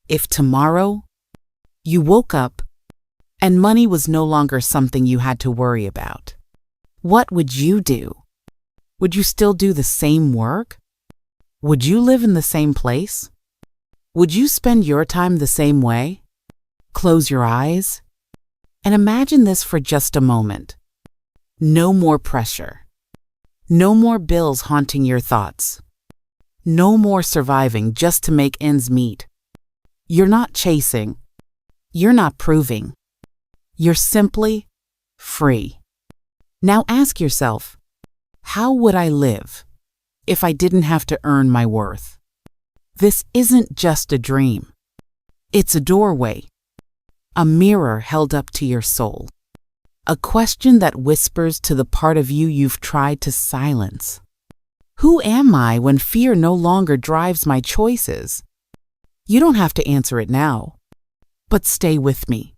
if tomorrow you woke up and money was no longer something you had to worry about? What would you do? Would you still do the same work? Would you live in the same place? Would you spend your time the same way? Close your eyes and imagine this for just a moment. No more pressure. No more bills haunting your thoughts. No more surviving just to make ends meet. You're not chasing. You're not proving. You're simply free. Now ask yourself, how would I live if I didn't have to earn my worth? This isn't just a dream. It's a doorway, a mirror held up to your soul, a question that whispers to the part of you you've tried to silence. Who am I when fear no longer drives my choices? You don't have to answer it now, but stay with me,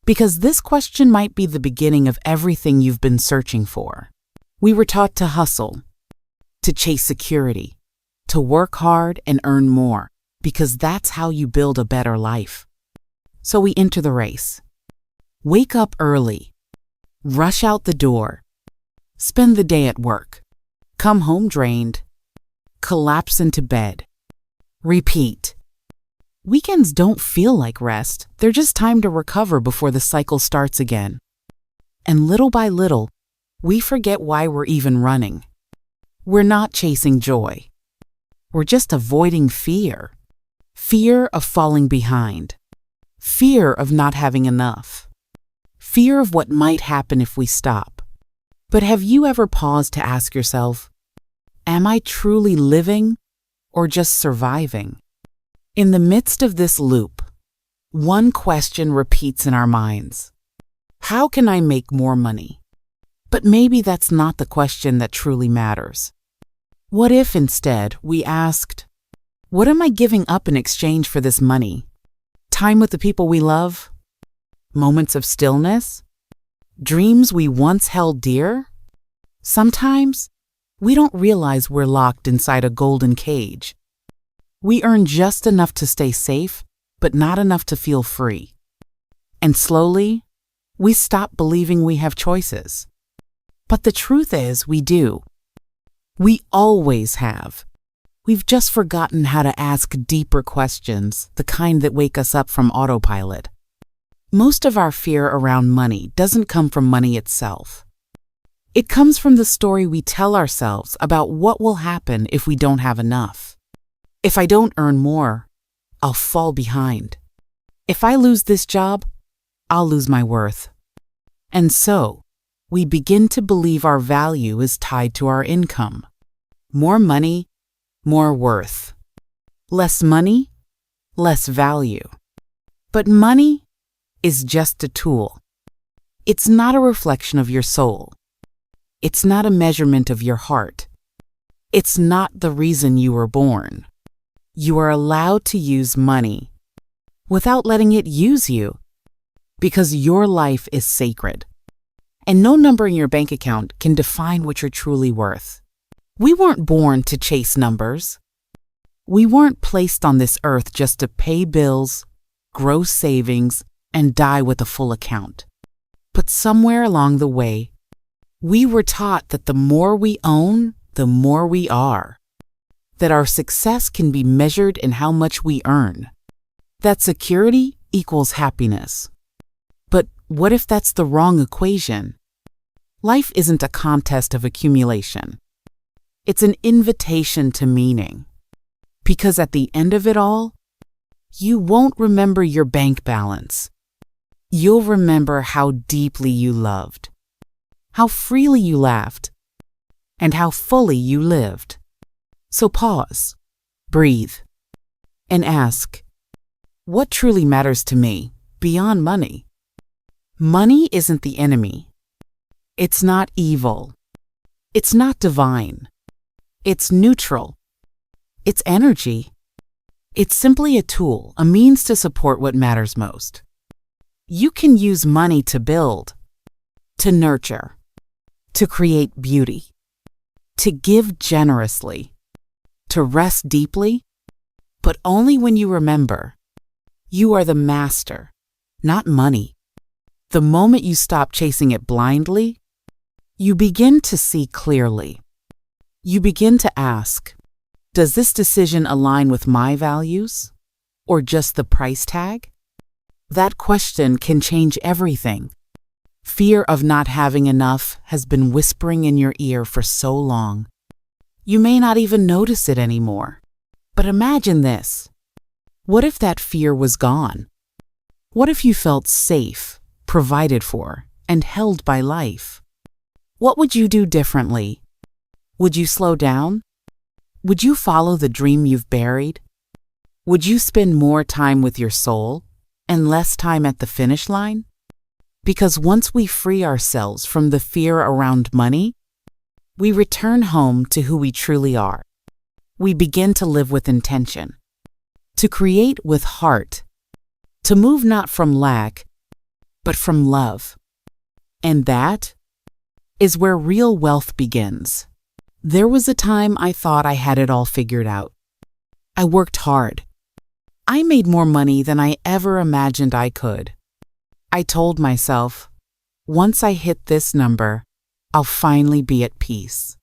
because this question might be the beginning of everything you've been searching for. We were taught to hustle, to chase security, to work hard and earn more, because that's how you build a better life. So we enter the race. Wake up early, rush out the door, spend the day at work, come home drained, collapse into bed, repeat. Weekends don't feel like rest, they're just time to recover before the cycle starts again. And little by little, we forget why we're even running. We're not chasing joy. We're just avoiding fear. Fear of falling behind. Fear of not having enough. Fear of what might happen if we stop. But have you ever paused to ask yourself, am I truly living or just surviving? In the midst of this loop, one question repeats in our minds. How can I make more money? But maybe that's not the question that truly matters. What if instead we asked, what am I giving up in exchange for this money? Time with the people we love? Moments of stillness? Dreams we once held dear? Sometimes we don't realize we're locked inside a golden cage. We earn just enough to stay safe, but not enough to feel free. And slowly, we stop believing we have choices. But the truth is, we do. We always have. We've just forgotten how to ask deeper questions, the kind that wake us up from autopilot. Most of our fear around money doesn't come from money itself. It comes from the story we tell ourselves about what will happen if we don't have enough. If I don't earn more, I'll fall behind. If I lose this job, I'll lose my worth. And so, we begin to believe our value is tied to our income. More money, more worth. Less money, less value. But money is just a tool. It's not a reflection of your soul. It's not a measurement of your heart. It's not the reason you were born. You are allowed to use money without letting it use you, because your life is sacred. And no number in your bank account can define what you're truly worth. We weren't born to chase numbers. We weren't placed on this earth just to pay bills, grow savings, and die with a full account. But somewhere along the way, we were taught that the more we own, the more we are. That our success can be measured in how much we earn. That security equals happiness. But what if that's the wrong equation? Life isn't a contest of accumulation. It's an invitation to meaning. Because at the end of it all, you won't remember your bank balance. You'll remember how deeply you loved, how freely you laughed, and how fully you lived. So pause, breathe, and ask, what truly matters to me beyond money? Money isn't the enemy. It's not evil. It's not divine. It's neutral. It's energy. It's simply a tool, a means to support what matters most. You can use money to build, to nurture, to create beauty, to give generously, to rest deeply, but only when you remember You are the master, not money. The moment you stop chasing it blindly, you begin to see clearly. You begin to ask, does this decision align with my values, or just the price tag? That question can change everything. Fear of not having enough has been whispering in your ear for so long. You may not even notice it anymore. But imagine this. What if that fear was gone? What if you felt safe, provided for, and held by life? What would you do differently? Would you slow down? Would you follow the dream you've buried? Would you spend more time with your soul and less time at the finish line? Because once we free ourselves from the fear around money, we return home to who we truly are. We begin to live with intention, to create with heart, to move not from lack, but from love. And that is where real wealth begins. There was a time I thought I had it all figured out. I worked hard. I made more money than I ever imagined I could. I told myself, once I hit this number, I'll finally be at peace.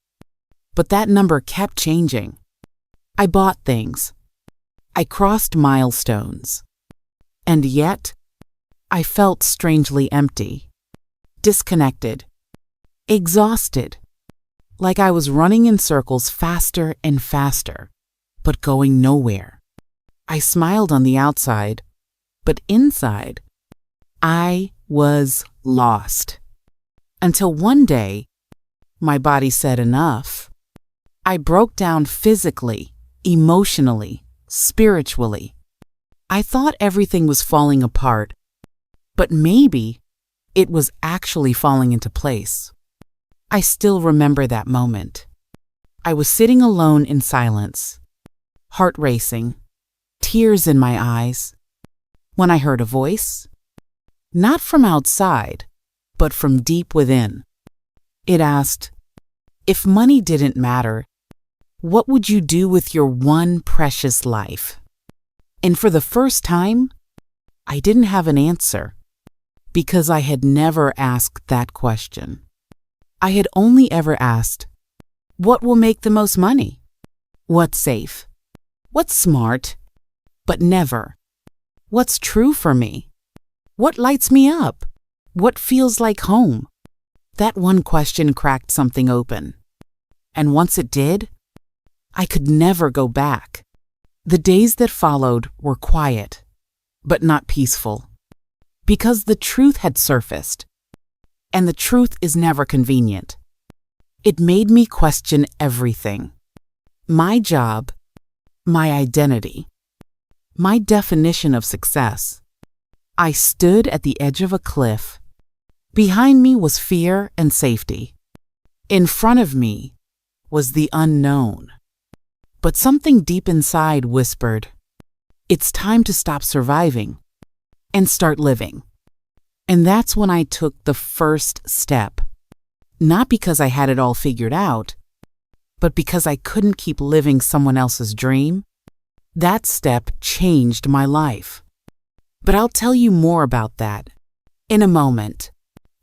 But that number kept changing. I bought things. I crossed milestones. And yet, I felt strangely empty, disconnected, exhausted, like I was running in circles faster and faster, but going nowhere. I smiled on the outside, but inside, I was lost. Until one day, my body said enough. I broke down physically, emotionally, spiritually. I thought everything was falling apart, but maybe it was actually falling into place. I still remember that moment. I was sitting alone in silence, heart racing, tears in my eyes, when I heard a voice, not from outside, but from deep within. It asked, if money didn't matter, what would you do with your one precious life? And for the first time, I didn't have an answer, because I had never asked that question. I had only ever asked, what will make the most money? What's safe? What's smart? But never, what's true for me? What lights me up? What feels like home? That one question cracked something open. And once it did, I could never go back. The days that followed were quiet, but not peaceful, because the truth had surfaced. And the truth is never convenient. It made me question everything. My job, my identity, my definition of success. I stood at the edge of a cliff. Behind me was fear and safety. In front of me was the unknown. But something deep inside whispered, it's time to stop surviving and start living. And that's when I took the first step. Not because I had it all figured out, but because I couldn't keep living someone else's dream. That step changed my life. But I'll tell you more about that in a moment.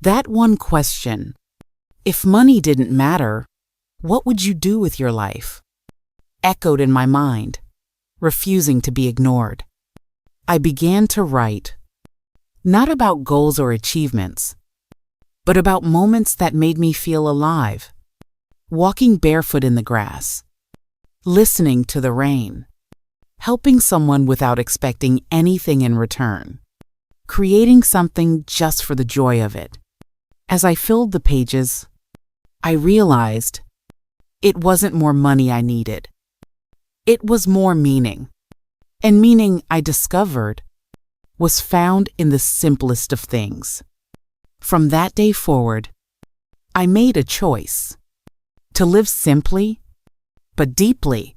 That one question, if money didn't matter, what would you do with your life? Echoed in my mind, refusing to be ignored. I began to write, not about goals or achievements, but about moments that made me feel alive. Walking barefoot in the grass, listening to the rain, helping someone without expecting anything in return, creating something just for the joy of it. As I filled the pages, I realized it wasn't more money I needed. It was more meaning. And meaning, I discovered, was found in the simplest of things. From that day forward, I made a choice to live simply, but deeply.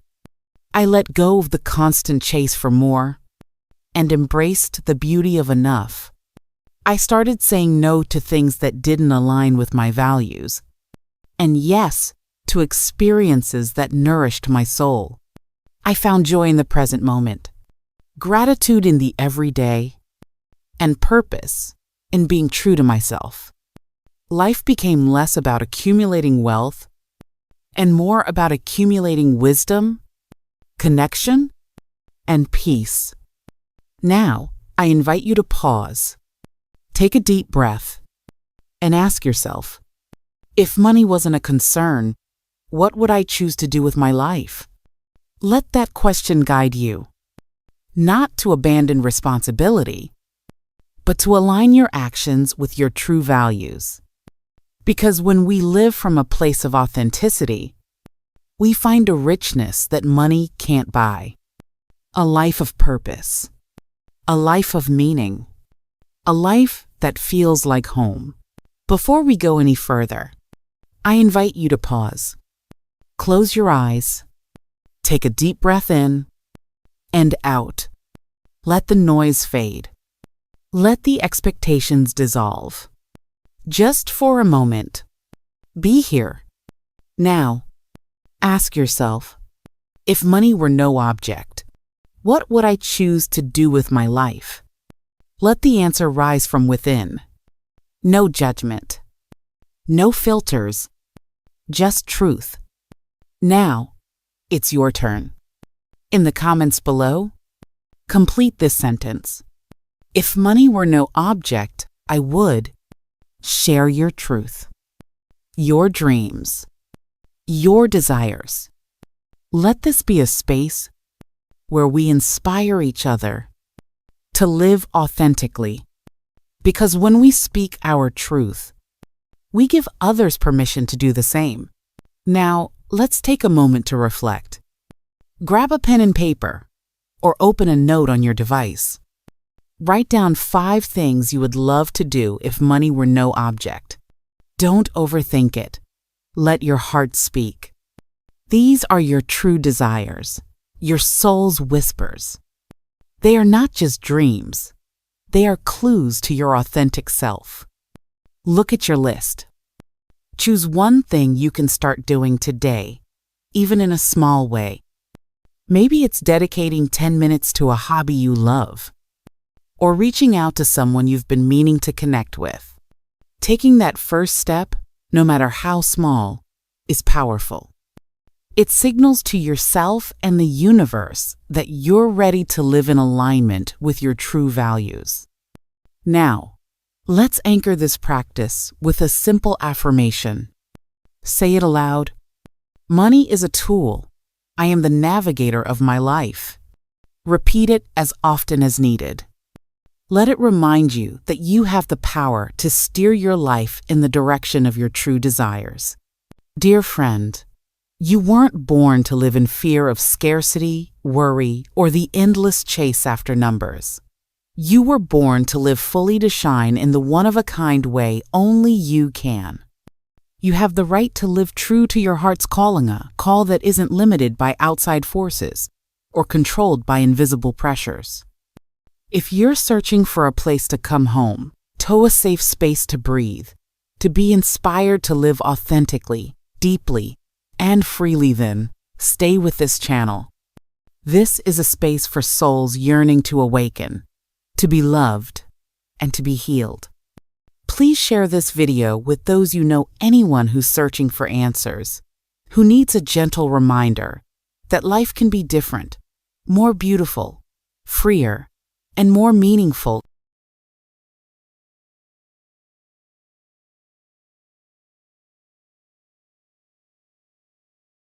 I let go of the constant chase for more and embraced the beauty of enough. I started saying no to things that didn't align with my values, and yes to experiences that nourished my soul. I found joy in the present moment, gratitude in the everyday, and purpose in being true to myself. Life became less about accumulating wealth and more about accumulating wisdom, connection, and peace. Now, I invite you to pause, take a deep breath, and ask yourself, if money wasn't a concern, what would I choose to do with my life? Let that question guide you, not to abandon responsibility, but to align your actions with your true values. Because when we live from a place of authenticity, we find a richness that money can't buy. A life of purpose, a life of meaning, a life that feels like home. Before we go any further, I invite you to pause. Close your eyes, take a deep breath in and out. Let the noise fade. Let the expectations dissolve. Just for a moment, be here. Now, ask yourself, if money were no object, what would I choose to do with my life? Let the answer rise from within. No judgment, no filters, just truth. Now, it's your turn. In the comments below, complete this sentence. If money were no object, I would share your truth, your dreams, your desires. Let this be a space where we inspire each other to live authentically. Because when we speak our truth, we give others permission to do the same. Now, let's take a moment to reflect. Grab a pen and paper, or open a note on your device. Write down 5 things you would love to do if money were no object. Don't overthink it. Let your heart speak. These are your true desires, your soul's whispers. They are not just dreams. They are clues to your authentic self. Look at your list. Choose one thing you can start doing today, even in a small way. Maybe it's dedicating 10 minutes to a hobby you love, or reaching out to someone you've been meaning to connect with. Taking that first step, no matter how small, is powerful. It signals to yourself and the universe that you're ready to live in alignment with your true values. Now, let's anchor this practice with a simple affirmation. Say it aloud. Money is a tool. I am the navigator of my life. Repeat it as often as needed. Let it remind you that you have the power to steer your life in the direction of your true desires. Dear friend, you weren't born to live in fear of scarcity, worry, or the endless chase after numbers. You were born to live fully to shine in the one-of-a-kind way only you can. You have the right to live true to your heart's calling, a call that isn't limited by outside forces or controlled by invisible pressures. If you're searching for a place to come home, to a safe space to breathe, to be inspired to live authentically, deeply, and freely, then stay with this channel. This is a space for souls yearning to awaken, to be loved, and to be healed. Please share this video with those you know, anyone who's searching for answers, who needs a gentle reminder that life can be different, more beautiful, freer, and more meaningful.